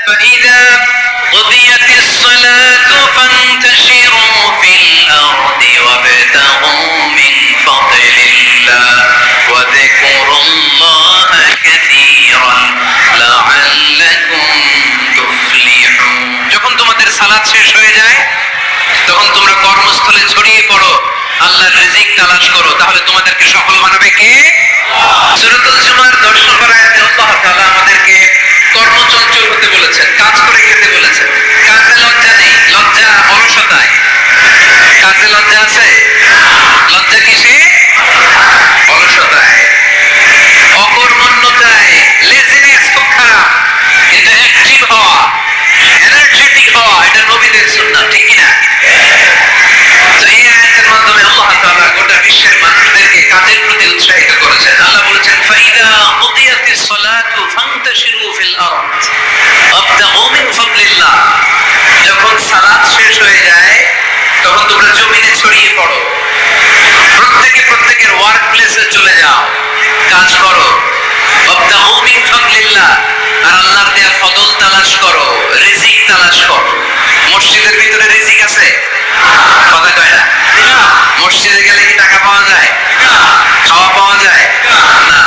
فإذا قضيت الصلاة فانتشروا في الأرض وابتغوا من فضل الله واذكروا الله كثيرا لعلكم تفلحون। যখন তোমাদের সালাত শেষ হয়ে যায় তখন তোমরা কর্মস্থলে ছড়িয়ে পড়ো, আল্লাহর রিজিক তালাশ করো, তাহলে তোমাদেরকে সফল বানাবে কে? সূরাতুল জুমার 10 নম্বর আয়াতে আল্লাহ তাআলা আমাদেরকে কর্মচঞ্চল হতে বলেছেন, কাজ করে খেতে বলেছেন। কাজে লজ্জা নেই, লজ্জা অলসতায়। কাজে লজ্জা আছে? লজ্জা কিসে? অলসতায়, অকর্মণ্যতায়। লেজিনেস খুব খারাপ, কিন্তু অ্যাক্টিভ হওয়া, এনার্জেটিক হওয়া, এটা নবীদের সুন্নাহ, ঠিক কিনা? তো এই আয়াতের মাধ্যমে আল্লাহ তাআলা গোটা বিশ্বের মানুষদেরকে কাজের প্রতি উৎসাহিত করেছেন। আল্লাহ বলেছেন ফাইদা কুদিয়াতিস সালাতু ফান্তাশিরু ফিল আরদ ওয়াবতাগু মিন ফাদলিল্লাহ। যখন সালাত শেষ হয়ে যায় তখন তোমরা জমিনে ছড়িয়ে পড়ো, প্রত্যেকের ওয়ার্ক প্লেসে চলে যাও, কাজ করো। ওয়াবতাগু মিন ফাদলিল্লাহ, আর আল্লাহর দেয়া ফজল তালাশ করো, রিজিক তালাশ করো। মসজিদের ভিতরে রিজিক আছে? কথা কয় না? মসজিদে গেলে কি টাকা পাওয়া যায়? খাওয়া পাওয়া যায় না।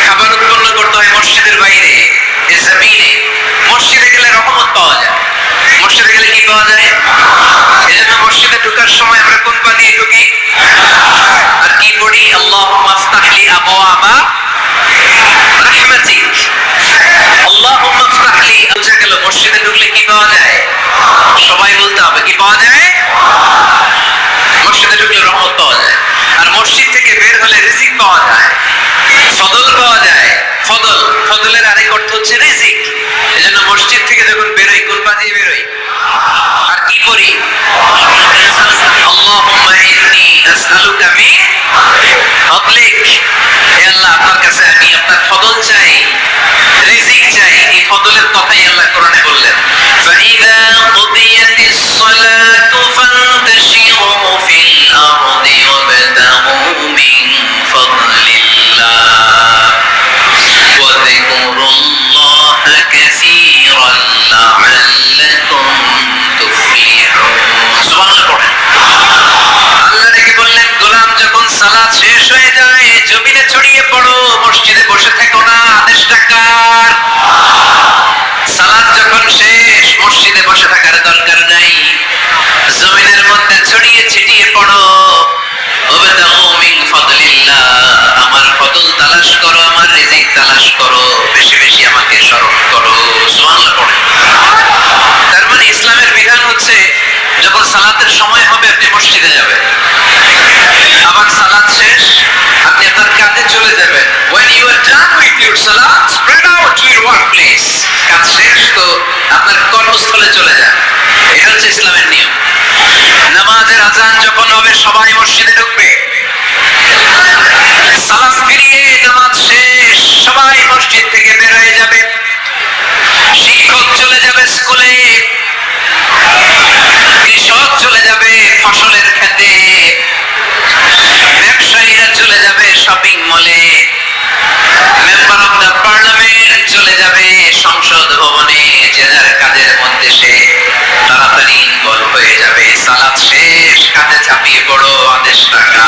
খাবার উৎপন্ন করতে হয় মসজিদের বাইরে, জমিনে। মসজিদে গেলে রহমত পাওয়া যায়। মসজিদে গেলে কি পাওয়া যায়? এজন্য মসজিদে ঢোকার সময় আমরা কোন পা দিয়ে ঢুকি আর কি পড়ি? আল্লাহুম্মা আফতাহলি আবওয়াবা রাহমাতিক। আল্লাহুম্মা আফতাহলি। বুঝা গেল মসজিদে ঢুকলে কি পাওয়া যায়? সবাই বলতে হবে কি পাওয়া যায়? মসজিদে ঢুকলে রহমত পাওয়া যায়, আর মসজিদ থেকে বের হলে রিজিক পাওয়া যায়, ফদল পাওয়া যায়। ফদলের আরেক অর্থ হচ্ছে রিজিক। এজন্য মসজিদ থেকে যখন বেরোই কোন পা দিয়ে বেরোই আর কি পড়ি? আল্লাহুম্মা ইন্নী আসআলুকা মিন ফাদলিক। হে আল্লাহ, আপনার কাছে আমি আপনার ফদল চাই, রিজিক চাই। এই ফদলের কথাই আল্লাহ কোরআনে বললেন ফাইদা কুদিয়াতিস সালাতু ফান্তাশিরু ফিল আরদি ওয়াবতাগু মিন ফাদলিল্লাহ ওয়াযকুরুল্লাহা কাসীরান লাআল্লাকুম তুফলিহুন। সুবহানাল্লাহ পড়েন। আল্লাহ রেখে বললেন গোলাম যখন সালাত শেষ হয়ে যায় জমিনে ছড়িয়ে পড়ো, মসজিদে বসে থেকো না। আদেশটা কার? সালাত যখন শেষ মসজিদে বসে থাকার দরকার নাই, জমিনের মধ্যে ছড়িয়ে ছিটিয়ে পড়ো। ওয়াবতাগু মিন ফাদলিল্লাহ, আমার ফদল তালাশ করো, আমার রিজিক তালাশ করো, বেশি বেশি আমাকে স্মরণ করো। সুবহানাল্লাহ পড়েন। তার মানে ইসলামের বিধান হচ্ছে যখন সালাতের সময় হবে আপনি মসজিদে যাবেন, আবার সালাত শেষ আপনি আপনার কাজে চলে যাবেন। when you are done with your salat spread out to your workplace। কাজ শেষ তো আপনার কর্মস্থলে চলে যান। এটা হচ্ছে ইসলামের নিয়ম। নামাজের আযান যখন হবে সবাই মসজিদে ঢুকবে, সালাত ফিরিয়ে নামাজ শেষ সবাই মসজিদ থেকে বের হয়ে যাবে। শিক্ষক চলে যাবে স্কুলে, কৃষক চলে যাবে ফসলের ক্ষেতে, ব্যবসায়ীরা চলে যাবে শপিং মলে, মেম্বার অফ দ্য পার্লামেন্ট চলে যাবে সংসদ ভবনে। যে যার কাজের মধ্যে সে তাড়াতাড়ি ইনভলভ হয়ে যাবে। সালাত শেষ, কাজে ঝাঁপিয়ে পড়ো, আদেশ রাখা।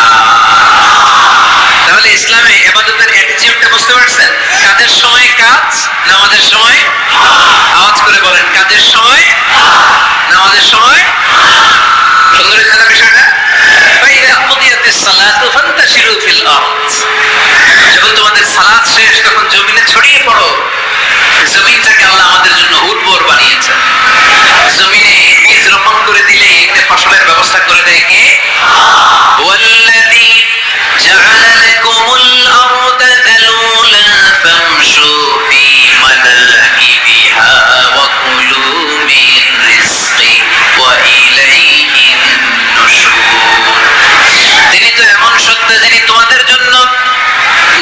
তাহলে ইসলামে ইবাদতের অ্যাটিটিউডটা বুঝতে পারছেন? কাজের সময় কাজ, নামাজের সময় আওয়াজ করে বলেন কাজের সময়, নামাজের সময়। সুন্দর জানা বিষয়টা। ফাইদা কুদিয়াতিস সালাতু ফান্তাশিরু ফিল আরদ। যখন তোমাদের সালাত শেষ তখন জমিনে ছড়িয়ে পড়ো। জমিনটাকে আল্লাহ আমাদের জন্য উর্বর বানিয়েছেন। জমিনে বীজ রোপণ করে দিলে এখানে ফসলের ব্যবস্থা করে দেয় কে? ওয়াল্লাযী জাআলা লাকুমুল আরদা যালুলান ফামশু ফি মানাকিবিহা ওয়া কুলু মিন রিজকি ওয়া ইলাইহিন নুশুর। তিনি তো এমন সত্তা যিনি তোমাদের জন্য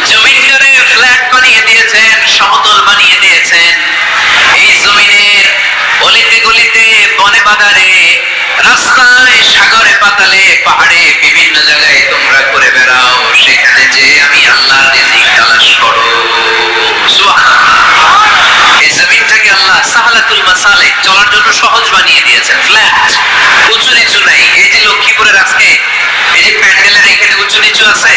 জমিনটারে ফ্ল্যাট বানিয়ে দিয়েছেন, সমতল বানিয়ে দিয়েছেন। এই জমিনের অলিতে গলিতে, বনে বাদারে, রাস্তায়, সাগরে, পাতালে, পাহাড়ে, বিভিন্ন জায়গায় তোমরা করে বেড়াও। সেখানে যে আমি আল্লাহর রিজিক তালাশ করো। সুবহানাল্লাহ। এই জমিনটাকে আল্লাহ সাহালাতুল সালেক, চলার জন্য সহজ বানিয়ে দিয়েছেন, ফ্ল্যাট, উঁচু নিচু নাই। এই যে লক্ষ্মীপুরের আজকে এই যে প্যান্ডেলের এখানে উঁচু নিচু আছে,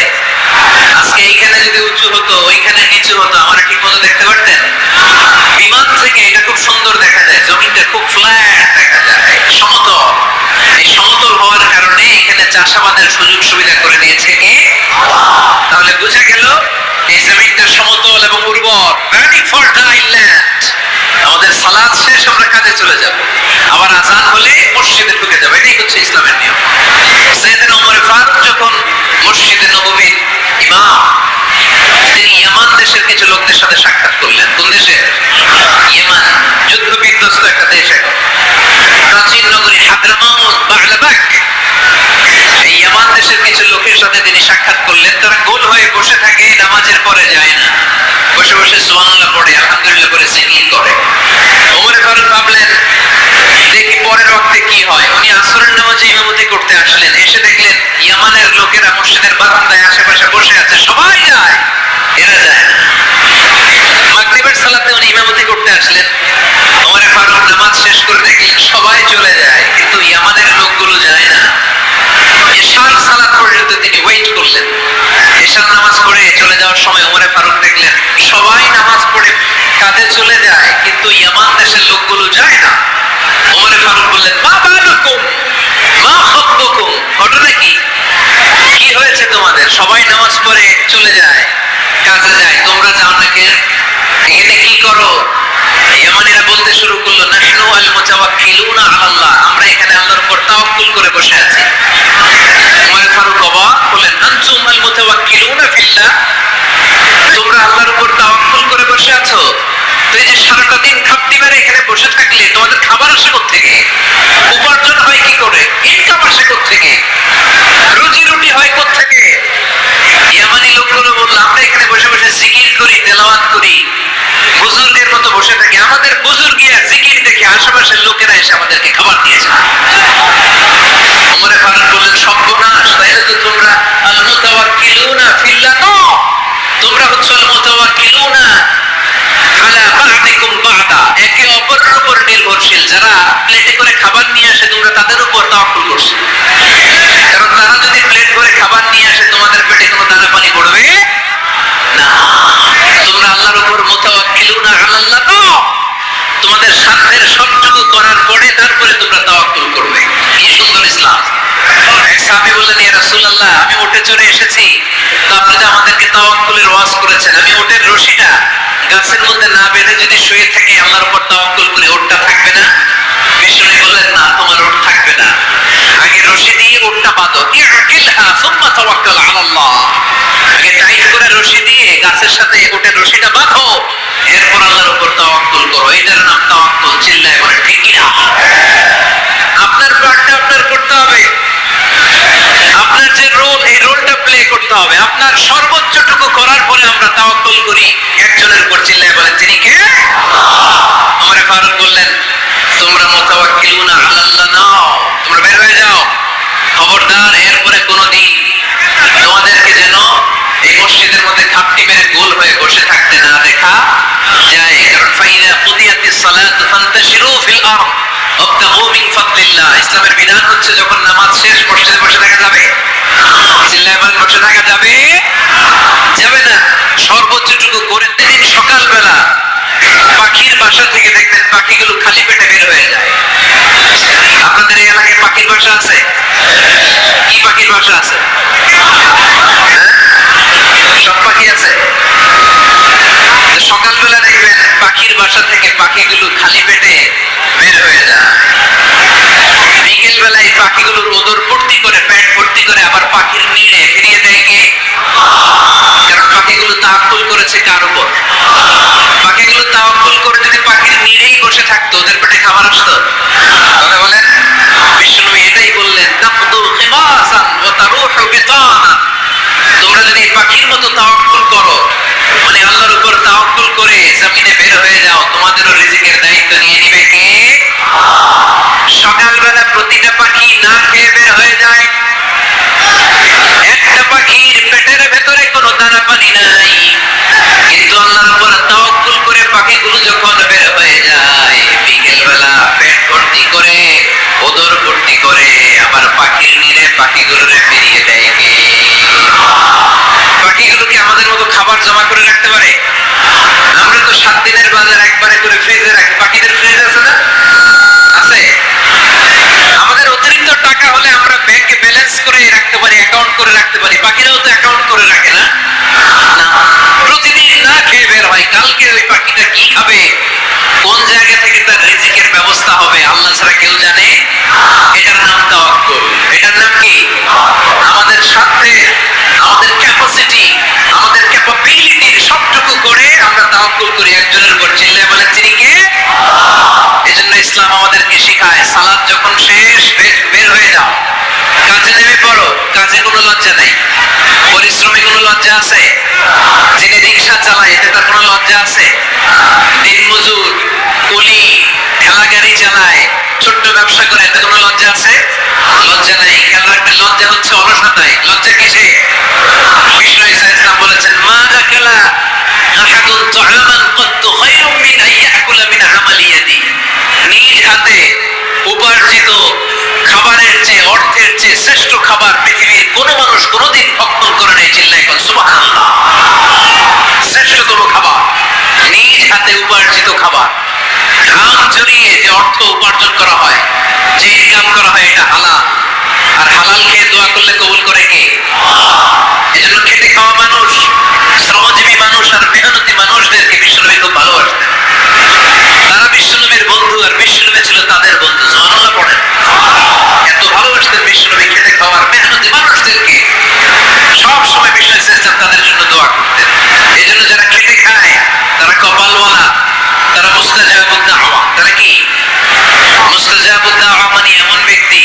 আজকে এইখানে যদি উঁচু হতো ওইখানে নিচু হতো, আমরা ঠিক মতো দেখতে পারতেন? বিমান থেকে এটা খুব সুন্দর দেখা যায়, জমিনটা খুব ফ্ল্যাট দেখা যায়, সমতল। এই সমতল হওয়ার কারণে এখানে চাষাবাদের সুযোগ সুবিধা করে দিয়েছে কে? তাহলে বোঝা গেল এই জমিনটা সমতল এবং উর্বর, ভেরি ফার্টাইল ল্যান্ড। আমাদের সালাত শেষ আমরা কাজে চলে যাব, আবার আজান হলে মসজিদে ঢুকে যাবে, এটাই হচ্ছে ইসলামের নিয়ম। সাইয়েদনা ওমর ফারুক যখন মসজিদে নববীর ইমাম, তিনি ইয়ামান দেশের কিছু লোকদের সাথে সাক্ষাৎ করলেন। কোন দেশে? ইয়ামান, যুদ্ধ বিধ্বস্ত একটা দেশ এখন, প্রাচীন নগরী হাদরামাউত, বাগলাবাগ। এই ইয়ামান দেশের কিছু লোকের সাথে তিনি সাক্ষাৎ করলেন। তারা গোল হয়ে বসে থাকে, নামাজের পরে যায় না, বসে বসে সুবহানাল্লাহ পড়ে, আলহামদুলিল্লাহ করে জিকির করে। ওমর ফারুক ভাবলেন দেখি পরের ওয়াক্তে কি হয়। উনি আসরের নামাজে ইমামতি করতে আসলেন, এসে দেখলেন ইয়ামানের লোকেরা মসজিদের বারান্দায় আশেপাশে বসে আছে, সবাই যায়, এরা যায় না। মাগরিবের সালাতে উনি ইমামতি করতে আসলেন, ওমর ফারুক নামাজ শেষ করে দেখলেন সবাই চলে যায়, কিন্তু ইয়ামানের লোকগুলো যায় না। এশার সালাত পর্যন্ত তিনি ওয়েট করলেন। এশার নামাজ পড়ে চলে যাওয়ার সময় ওমর ফারুক দেখলেন সবাই নামাজ পড়ে কাজে চলে যায়, কিন্তু ইয়ামান দেশের লোকগুলো যায় না। ওমর ফারুক বললেন, মা বালুকুম মা খাতবুকুম, ঘটনা কি? কি হয়েছে তোমাদের? সবাই নামাজ পড়ে চলে যায়, কাজে যায়, তোমরা যাও না কেন? এখানে কি করো? ইয়ামানিরা বলতে শুরু করলো, নাহনু আল মুতাওয়াক্কিলুনা আলাল্লাহ, আমরা এখানে আল্লাহর উপর তাওয়াক্কুল করে বসে আছি। ওমর ফারুক অবাক হলেন, আনতুম আল মুতাওয়াক্কিলুনা ফিল্লাহ, তোমরা আল্লাহর উপর তাওয়াক্কুল করে বসে আছো? তো এই যে সারাটা দিন খাপটি মেরে এখানে বসে থাকলে তোমাদের খাবার আসে কোত্থেকে? উপার্জন হয় কি করে? ইনকাম আসে কোত্থেকে? রুজি রুটি হয় কোত্থেকে? ইয়ামানি লোকগুলো বলল, আমরা এখানে বসে বসে জিকির করি, তেলাওয়াত করি, বুজুর্গের মতো বসে থাকি, আমাদের বুজুর্গিয়া জিকির দেখে আশেপাশের লোকেরা এসে আমাদেরকে খাবার দিয়েছে। ওমর ফারুক বললেন, সর্বনাশ, তাইলে তো তোমরা আল মুতাওয়াক্কিলুনা ফিল্লাহ নও, তোমরা হচ্ছে আল মুতাওয়াক্কিলুনা আলা বা'দিকুম বা'দা, একে অপরের উপর নির্ভরশীল। যারা প্লেটে করে খাবার নিয়ে আসে তোমরা তাদের উপর তাওয়াক্কুল করছো, কারণ তারা যদি প্লেট করে খাবার নিয়ে আসে তোমাদের পেটে কোনো দানা পানি পড়বে না। তোমরা আল্লাহর উপর মুতাওয়াক্কিলুনা আলাল্লাহ নও, তোমাদের সাধ্যের সবটুকু করার পরে তারপরে তোমরা তাওয়াক্কুল করবে। কি সুন্দর ইসলাম! এক সাহাবী বললেন, ইয়া রাসূলুল্লাহ, আমি উটে চড়ে এসেছি, তো আপনি তো আমাদেরকে তাওয়াক্কুলের ওয়াজ করেছেন, আমি উটের রশিটা গাছের মধ্যে না বেঁধে যদি শুয়ে থাকি, আল্লাহর উপর তাওয়াক্কুল করে, উটটা থাকবে না? বিষ্ণু বললেন, না, তোমার উট থাকবে না, আগে রশি দিয়ে উটটা বাঁধো, ইরকিলহা সুম্মা তাওয়াক্কাল আলাল্লাহ, আগে টাইট করে রশি দিয়ে গাছের সাথে উটের রশিটা বাঁধো, এরপর আল্লাহর উপর তাওয়াক্কুল করো। এটার নাম তাওয়াক্কুল। চিল্লায় বলে ঠিক কিনা? আপনার পার্টটা আপনার করতে হবে, আপনার যে রোল, এই রোলটা প্লে করতে হবে। আপনার সর্বোচ্চটুকু করার পরে আমরা তাওয়াক্কুল করি একজনের উপর। চিল্লায় বলেন, তিনি কে? ওমর ফারুক বললেন, তোমরা মুতাওয়াক্কিলুনা আলাল্লাহ নাও, তোমরা বের হয়ে যাও, খবরদার এরপরে কোনোদিন তোমাদেরকে যেন এই মসজিদের মধ্যে খাপটি মেরে গোল হয়ে বসে থাকতে না দেখা যায়। কারণ ফাইদা কুদিয়াতিস সালাত ফান্তাশিরু ফিল আরদ ওয়াবতাগু মিন ফাদলিল্লাহ, ইসলামের বিধান হচ্ছে যখন নামাজ শেষ মসজিদে বসে থাকা যাবে। চিল্লায় বলেন, বসে থাকা যাবে? যাবে না। সর্বোচ্চটুকু করে দিন। সকালবেলা পাখির বাসা থেকে দেখবেন পাখিগুলো খালি পেটে বের হয়ে যায়। আপনাদের এই এলাকায় পাখির বাসা আছে? কি পাখির বাসা আছে? সব পাখি আছে? সকালবেলা দেখবেন পাখির বাসা থেকে পাখিগুলো খালি পেটে বের হয়ে যায়। বিকেল বেলায় পাখিগুলোর ওদর ভর্তি করে, পেট ভর্তি করে আবার পাখির নিড়ে ফিরিয়ে দেয় কে? কারণ পাখিগুলো তাওয়াক্কুল করেছে কার উপর? পাখিগুলো তাওয়াক্কুল করে যদি পাখির নিড়েই বসে থাকতো, ওদের পেটে খাবার আসতো? তাহলে বলেন, বিষ্ণু এটাই বললেন, তাকদু খিমাসান ওয়া তারুহু বিতানা, তোমরা যদি পাখির মতো তাওয়াক্কুল করো, মানে আল্লাহর উপর তাওয়াক্কুল করে জমিনে বের হয়ে যাও, তোমাদেরও রিজিকের দায়িত্ব নিয়ে নিবে কে? সকালবেলা প্রতিটা পাখি না খেয়ে বের হয়ে যায়। একটা পাখির পেটের ভেতরে কোনো দানা পানি নাই, কিন্তু আল্লাহর উপর তাওয়াক্কুল করে পাখিগুলো যখন বের হয়ে যায়, বিকেল বেলা কালকে ওই পাখিটা কি খাবে, কোন জায়গা থেকে তার রিজিকের ব্যবস্থা হবে আল্লাহ ছাড়া কেউ জানে। এটার নাম তাওয়াক্কুল। এটার নাম কি? আমাদের সাথে আমাদের ক্যাপাসিটি, আমাদের ক্যাপাবিলিটির সবটুকু করে আমরা তাওয়াক্কুল করি একজনের উপর। চিল্লায় বলেন তিনি কে? এজন্য ইসলাম আমাদেরকে শেখায় সালাত যখন শেষ বের হয়ে যাও, কাজে নেমে পড়ো। কাজে কোনো লজ্জা নেই, পরিশ্রমে কোনো লজ্জা আছে? যিনি রিক্সা চালায় এতে তার কোনো লজ্জা আছে? দিনমজুর, কুলি, ঠেলা গাড়ি চালায়, ছোট্ট ব্যবসা করে এতে কোনো লজ্জা আছে? লজ্জা নাই। খেয়াল রাখবেন, লজ্জা হচ্ছে অলসতায়। লজ্জা কিসে? বিষ্ণু ঈসা ইসলাম বলেছেন, মা আকালা আহাদুন তুআমান কত্তু খায়রুম মিন আন ইয়াকুলা মিন আমালি ইয়াদি। নিজ হাতে উপার্জিত খাবারের চেয়ে, অর্থের চেয়ে শ্রেষ্ঠ খাবার পৃথিবীর কোন মানুষ কোনদিন ভক্ষণ করে নাই। চিল্লায় বলেন সুবহানাল্লাহ। শ্রেষ্ঠতম খাবার নিজ হাতে উপার্জিত খাবার। ঘাম ঝরিয়ে যে অর্থ উপার্জন করা হয়, যে ইনকাম করা হয়, এটা হালাল। আর হালাল খেয়ে দোয়া করলে কবুল করে কে? এজন্য খেটে খাওয়া মানুষ, শ্রমজীবী মানুষ আর মেহনতি মানুষদেরকে বিশ্বনবী খুব ভালোবাসতেন। তারা বিশ্বনবীর বন্ধু আর বিশ্বনবী ছিল তাদের বন্ধু। সুবহানাল্লাহ পড়েন। এত ভালোবাসতেন বিশ্বনবী খেটে খাওয়ার মেহনতি মানুষদেরকে। সব সময় বিশ্ব ইসলাম তাদের জন্য দোয়া করতেন। এই জন্য যারা খেটে খায় তারা কপালওয়ালা, তারা মুস্তাজাবুদ দাওয়া। তারা কি? মুস্তাজাবুদ দাওয়া মানে এমন ব্যক্তি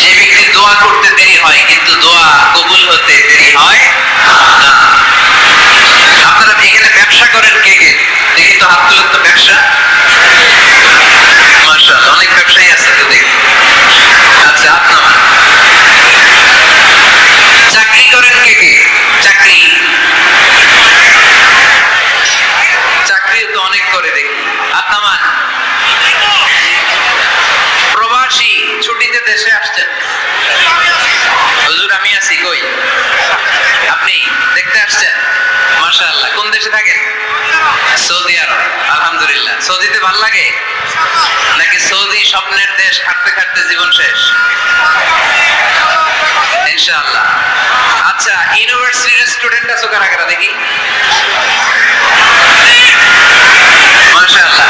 যে ব্যক্তি দোয়া করতে দেরি হয় কিন্তু দোয়া কবুল হতে দেরি হয় না। আপনারা এখানে ব্যবসা করেন কে কে? দেখি তো হাত তুলেন তো। ব্যবসা, মাশাআল্লাহ, অনেক ব্যবসায়ী আছে তো দেখি। আচ্ছা, হাত নামান। চাকরি করেন কে কে? চাকরি, চাকরিও তো অনেক করে দেখি। হাত নামান। প্রবাসী, ছুটিতে দেশে আসছেন? হুজুর আমি আছি। কই আপনি? দেখতে আসছেন? মাশাআল্লাহ। কোন দেশে থাকেন? সৌদি আরব। আলহামদুলিল্লাহ। সৌদিতে ভালো লাগে নাকি সৌদি স্বপ্নের দেশ, খাটতে খাটতে জীবন শেষ? ইনশাআল্লাহ। আচ্ছা, ইউনিভার্সিটির স্টুডেন্ট আছো কারা কারা দেখি? মাশাআল্লাহ।